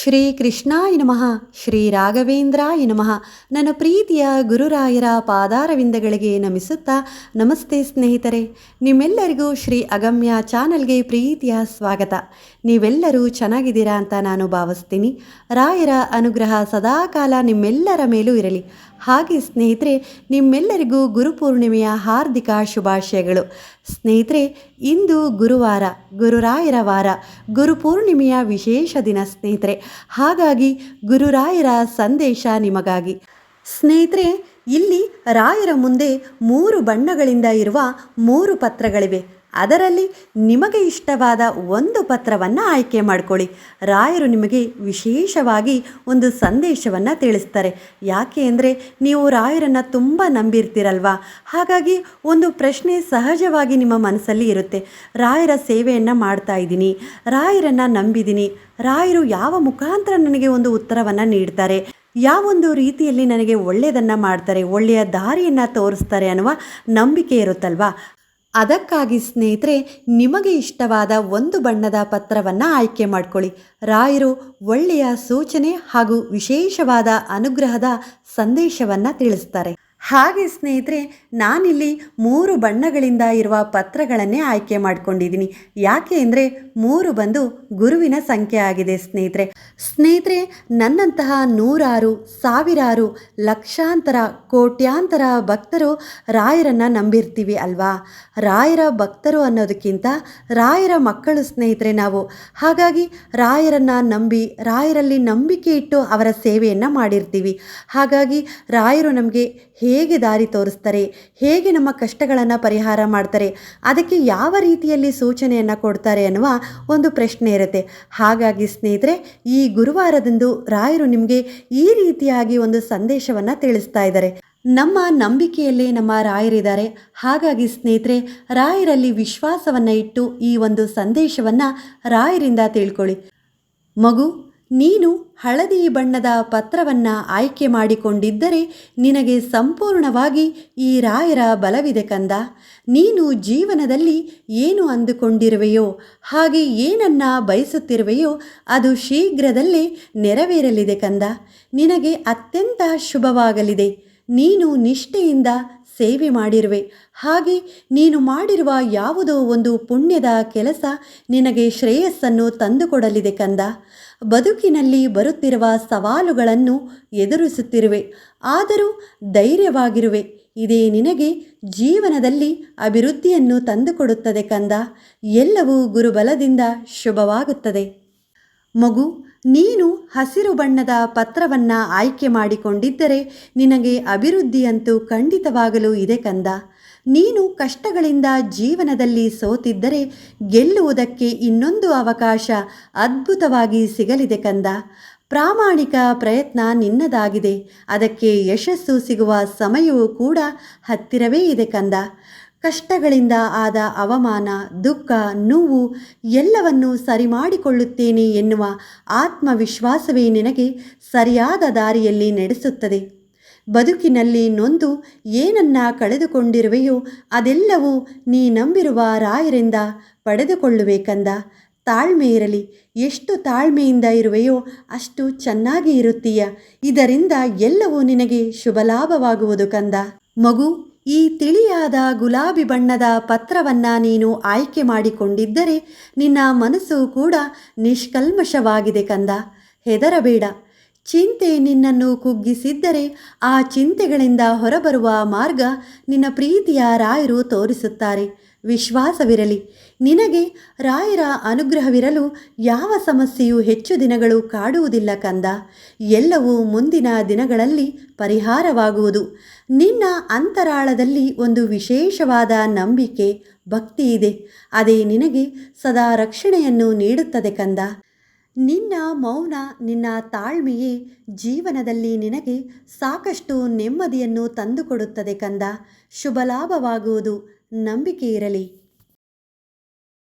ಶ್ರೀ ಕೃಷ್ಣಾಯ ನಮಃ. ಶ್ರೀ ರಾಘವೇಂದ್ರಾಯ ನಮಃ. ನನ್ನ ಪ್ರೀತಿಯ ಗುರುರಾಯರ ಪಾದಾರವಿಂದಗಳಿಗೆ ನಮಿಸುತ್ತಾ ನಮಸ್ತೆ ಸ್ನೇಹಿತರೆ. ನಿಮ್ಮೆಲ್ಲರಿಗೂ ಶ್ರೀ ಅಗಮ್ಯ ಚಾನಲ್ಗೆ ಪ್ರೀತಿಯ ಸ್ವಾಗತ. ನೀವೆಲ್ಲರೂ ಚೆನ್ನಾಗಿದ್ದೀರಾ ಅಂತ ನಾನು ಭಾವಿಸ್ತೀನಿ. ರಾಯರ ಅನುಗ್ರಹ ಸದಾಕಾಲ ನಿಮ್ಮೆಲ್ಲರ ಮೇಲೂ ಇರಲಿ. ಹಾಗೆ ಸ್ನೇಹಿತರೆ, ನಿಮ್ಮೆಲ್ಲರಿಗೂ ಗುರುಪೂರ್ಣಿಮೆಯ ಹಾರ್ದಿಕ ಶುಭಾಶಯಗಳು. ಸ್ನೇಹಿತರೆ, ಇಂದು ಗುರುವಾರ, ಗುರುರಾಯರ ವಾರ, ಗುರುಪೂರ್ಣಿಮೆಯ ವಿಶೇಷ ದಿನ ಸ್ನೇಹಿತರೆ. ಹಾಗಾಗಿ ಗುರುರಾಯರ ಸಂದೇಶ ನಿಮಗಾಗಿ. ಸ್ನೇಹಿತರೆ, ಇಲ್ಲಿ ರಾಯರ ಮುಂದೆ 3 ಬಣ್ಣಗಳಿಂದ ಇರುವ 3 ಪತ್ರಗಳಿವೆ. ಅದರಲ್ಲಿ ನಿಮಗೆ ಇಷ್ಟವಾದ ಒಂದು ಪತ್ರವನ್ನು ಆಯ್ಕೆ ಮಾಡಿಕೊಳ್ಳಿ. ರಾಯರು ನಿಮಗೆ ವಿಶೇಷವಾಗಿ ಒಂದು ಸಂದೇಶವನ್ನು ತಿಳಿಸ್ತಾರೆ. ಯಾಕೆ ಅಂದರೆ ನೀವು ರಾಯರನ್ನು ತುಂಬ ನಂಬಿರ್ತೀರಲ್ವಾ. ಹಾಗಾಗಿ ಒಂದು ಪ್ರಶ್ನೆ ಸಹಜವಾಗಿ ನಿಮ್ಮ ಮನಸ್ಸಲ್ಲಿ ಇರುತ್ತೆ. ರಾಯರ ಸೇವೆಯನ್ನು ಮಾಡ್ತಾ ಇದ್ದೀನಿ, ರಾಯರನ್ನು ನಂಬಿದ್ದೀನಿ, ರಾಯರು ಯಾವ ಮುಖಾಂತರ ನನಗೆ ಒಂದು ಉತ್ತರವನ್ನು ನೀಡ್ತಾರೆ, ಯಾವೊಂದು ರೀತಿಯಲ್ಲಿ ನನಗೆ ಒಳ್ಳೆಯದನ್ನು ಮಾಡ್ತಾರೆ, ಒಳ್ಳೆಯ ದಾರಿಯನ್ನು ತೋರಿಸ್ತಾರೆ ಅನ್ನುವ ನಂಬಿಕೆ ಇರುತ್ತಲ್ವಾ. ಅದಕ್ಕಾಗಿ ಸ್ನೇಹಿತರೆ, ನಿಮಗೆ ಇಷ್ಟವಾದ ಒಂದು ಬಣ್ಣದ ಪತ್ರವನ್ನು ಆಯ್ಕೆ ಮಾಡಿಕೊಳ್ಳಿ. ರಾಯರು ಒಳ್ಳೆಯ ಸೂಚನೆ ಹಾಗೂ ವಿಶೇಷವಾದ ಅನುಗ್ರಹದ ಸಂದೇಶವನ್ನು ತಿಳಿಸ್ತಾರೆ. ಹಾಗೆ ಸ್ನೇಹಿತರೆ, ನಾನಿಲ್ಲಿ 3 ಬಣ್ಣಗಳಿಂದ ಇರುವ ಪತ್ರಗಳನ್ನೇ ಆಯ್ಕೆ ಮಾಡ್ಕೊಂಡಿದ್ದೀನಿ. ಯಾಕೆ ಅಂದರೆ 3 ಬಂದು ಗುರುವಿನ ಸಂಖ್ಯೆ ಆಗಿದೆ ಸ್ನೇಹಿತರೆ. ನನ್ನಂತಹ ನೂರಾರು, ಸಾವಿರಾರು, ಲಕ್ಷಾಂತರ, ಕೋಟ್ಯಾಂತರ ಭಕ್ತರು ರಾಯರನ್ನು ನಂಬಿರ್ತೀವಿ ಅಲ್ವಾ. ರಾಯರ ಭಕ್ತರು ಅನ್ನೋದಕ್ಕಿಂತ ರಾಯರ ಮಕ್ಕಳು ಸ್ನೇಹಿತರೆ ನಾವು. ಹಾಗಾಗಿ ರಾಯರನ್ನು ನಂಬಿ, ರಾಯರಲ್ಲಿ ನಂಬಿಕೆ ಇಟ್ಟು ಅವರ ಸೇವೆಯನ್ನು ಮಾಡಿರ್ತೀವಿ. ಹಾಗಾಗಿ ರಾಯರು ನಮಗೆ ಹೇಗೆ ದಾರಿ ತೋರಿಸ್ತಾರೆ, ಹೇಗೆ ನಮ್ಮ ಕಷ್ಟಗಳನ್ನು ಪರಿಹಾರ ಮಾಡ್ತಾರೆ, ಅದಕ್ಕೆ ಯಾವ ರೀತಿಯಲ್ಲಿ ಸೂಚನೆಯನ್ನು ಕೊಡ್ತಾರೆ ಅನ್ನುವ ಒಂದು ಪ್ರಶ್ನೆ ಇರುತ್ತೆ. ಹಾಗಾಗಿ ಸ್ನೇಹಿತರೆ, ಈ ಗುರುವಾರದಂದು ರಾಯರು ನಿಮಗೆ ಈ ರೀತಿಯಾಗಿ ಒಂದು ಸಂದೇಶವನ್ನು ತಿಳಿಸ್ತಾ ಇದ್ದಾರೆ. ನಮ್ಮ ನಂಬಿಕೆಯಲ್ಲೇ ನಮ್ಮ ರಾಯರಿದ್ದಾರೆ. ಹಾಗಾಗಿ ಸ್ನೇಹಿತರೆ, ರಾಯರಲ್ಲಿ ವಿಶ್ವಾಸವನ್ನು ಇಟ್ಟು ಈ ಒಂದು ಸಂದೇಶವನ್ನು ರಾಯರಿಂದ ತಿಳ್ಕೊಳ್ಳಿ. ಮಗು, ನೀನು ಹಳದಿ ಬಣ್ಣದ ಪತ್ರವನ್ನು ಆಯ್ಕೆ ಮಾಡಿಕೊಂಡಿದ್ದರೆ ನಿನಗೆ ಸಂಪೂರ್ಣವಾಗಿ ಈ ರಾಯರ ಬಲವಿದೆ ಕಂದ. ನೀನು ಜೀವನದಲ್ಲಿ ಏನು ಅಂದುಕೊಂಡಿರುವೆಯೋ, ಹಾಗೆ ಏನನ್ನ ಬಯಸುತ್ತಿರುವೆಯೋ ಅದು ಶೀಘ್ರದಲ್ಲೇ ನೆರವೇರಲಿದೆ ಕಂದ. ನಿನಗೆ ಅತ್ಯಂತ ಶುಭವಾಗಲಿದೆ. ನೀನು ನಿಷ್ಠೆಯಿಂದ ಸೇವೆ ಮಾಡಿರುವೆ. ಹಾಗೆ ನೀನು ಮಾಡಿರುವ ಯಾವುದೋ ಒಂದು ಪುಣ್ಯದ ಕೆಲಸ ನಿನಗೆ ಶ್ರೇಯಸ್ಸನ್ನು ತಂದುಕೊಡಲಿದೆ ಕಂದ. ಬದುಕಿನಲ್ಲಿ ಬರುತ್ತಿರುವ ಸವಾಲುಗಳನ್ನು ಎದುರಿಸುತ್ತಿರುವೆ, ಆದರೂ ಧೈರ್ಯವಾಗಿರುವೆ. ಇದೇ ನಿನಗೆ ಜೀವನದಲ್ಲಿ ಅಭಿವೃದ್ಧಿಯನ್ನು ತಂದುಕೊಡುತ್ತದೆ ಕಂದ. ಎಲ್ಲವೂ ಗುರುಬಲದಿಂದ ಶುಭವಾಗುತ್ತದೆ. ಮಗು, ನೀನು ಹಸಿರು ಬಣ್ಣದ ಪತ್ರವನ್ನು ಆಯ್ಕೆ ಮಾಡಿಕೊಂಡಿದ್ದರೆ ನಿನಗೆ ಅಭಿವೃದ್ಧಿಯಂತೂ ಖಂಡಿತವಾಗಲೂ ಇದೆ ಕಂದ. ನೀನು ಕಷ್ಟಗಳಿಂದ ಜೀವನದಲ್ಲಿ ಸೋತಿದ್ದರೆ ಗೆಲ್ಲುವುದಕ್ಕೆ ಇನ್ನೊಂದು ಅವಕಾಶ ಅದ್ಭುತವಾಗಿ ಸಿಗಲಿದೆ ಕಂದ. ಪ್ರಾಮಾಣಿಕ ಪ್ರಯತ್ನ ನಿನ್ನದಾಗಿದೆ. ಅದಕ್ಕೆ ಯಶಸ್ಸು ಸಿಗುವ ಸಮಯವೂ ಕೂಡ ಹತ್ತಿರವೇ ಇದೆ ಕಂದ. ಕಷ್ಟಗಳಿಂದ ಆದ ಅವಮಾನ, ದುಃಖ, ನೋವು ಎಲ್ಲವನ್ನೂ ಸರಿ ಮಾಡಿಕೊಳ್ಳುತ್ತೇನೆ ಎನ್ನುವ ಆತ್ಮವಿಶ್ವಾಸವೇ ನಿನಗೆ ಸರಿಯಾದ ದಾರಿಯಲ್ಲಿ ನಡೆಸುತ್ತದೆ. ಬದುಕಿನಲ್ಲಿ ನೊಂದು ಏನನ್ನ ಕಳೆದುಕೊಂಡಿರುವೆಯೋ ಅದೆಲ್ಲವೂ ನೀ ನಂಬಿರುವ ರಾಯರಿಂದ ಪಡೆದುಕೊಳ್ಳುವೆ ಕಂದ. ತಾಳ್ಮೆ ಇರಲಿ. ಎಷ್ಟು ತಾಳ್ಮೆಯಿಂದ ಇರುವೆಯೋ ಅಷ್ಟು ಚೆನ್ನಾಗಿ ಇರುತ್ತೀಯ. ಇದರಿಂದ ಎಲ್ಲವೂ ನಿನಗೆ ಶುಭಲಾಭವಾಗುವುದು ಕಂದ. ಮಗು, ಈ ತಿಳಿಯಾದ ಗುಲಾಬಿ ಬಣ್ಣದ ಪತ್ರವನ್ನು ನೀನು ಆಯ್ಕೆ ಮಾಡಿಕೊಂಡಿದ್ದರೆ ನಿನ್ನ ಮನಸ್ಸು ಕೂಡ ನಿಷ್ಕಲ್ಮಶವಾಗಿದೆ ಕಂದ. ಹೆದರಬೇಡ. ಚಿಂತೆ ನಿನ್ನನ್ನು ಕುಗ್ಗಿಸಿದ್ದರೆ ಆ ಚಿಂತೆಗಳಿಂದ ಹೊರಬರುವ ಮಾರ್ಗ ನಿನ್ನ ಪ್ರೀತಿಯ ರಾಯರು ತೋರಿಸುತ್ತಾರೆ. ವಿಶ್ವಾಸವಿರಲಿ. ನಿನಗೆ ರಾಯರ ಅನುಗ್ರಹವಿರಲು ಯಾವ ಸಮಸ್ಯೆಯೂ ಹೆಚ್ಚು ದಿನಗಳು ಕಾಡುವುದಿಲ್ಲ ಕಂದ. ಎಲ್ಲವೂ ಮುಂದಿನ ದಿನಗಳಲ್ಲಿ ಪರಿಹಾರವಾಗುವುದು. ನಿನ್ನ ಅಂತರಾಳದಲ್ಲಿ ಒಂದು ವಿಶೇಷವಾದ ನಂಬಿಕೆ, ಭಕ್ತಿ ಇದೆ. ಅದೇ ನಿನಗೆ ಸದಾ ರಕ್ಷಣೆಯನ್ನು ನೀಡುತ್ತದೆ ಕಂದ. ನಿನ್ನ ಮೌನ, ನಿನ್ನ ತಾಳ್ಮೆಯೇ ಜೀವನದಲ್ಲಿ ನಿನಗೆ ಸಾಕಷ್ಟು ನೆಮ್ಮದಿಯನ್ನು ತಂದುಕೊಡುತ್ತದೆ ಕಂದ. ಶುಭಲಾಭವಾಗುವುದು. ನಂಬಿಕೆ ಇರಲಿ.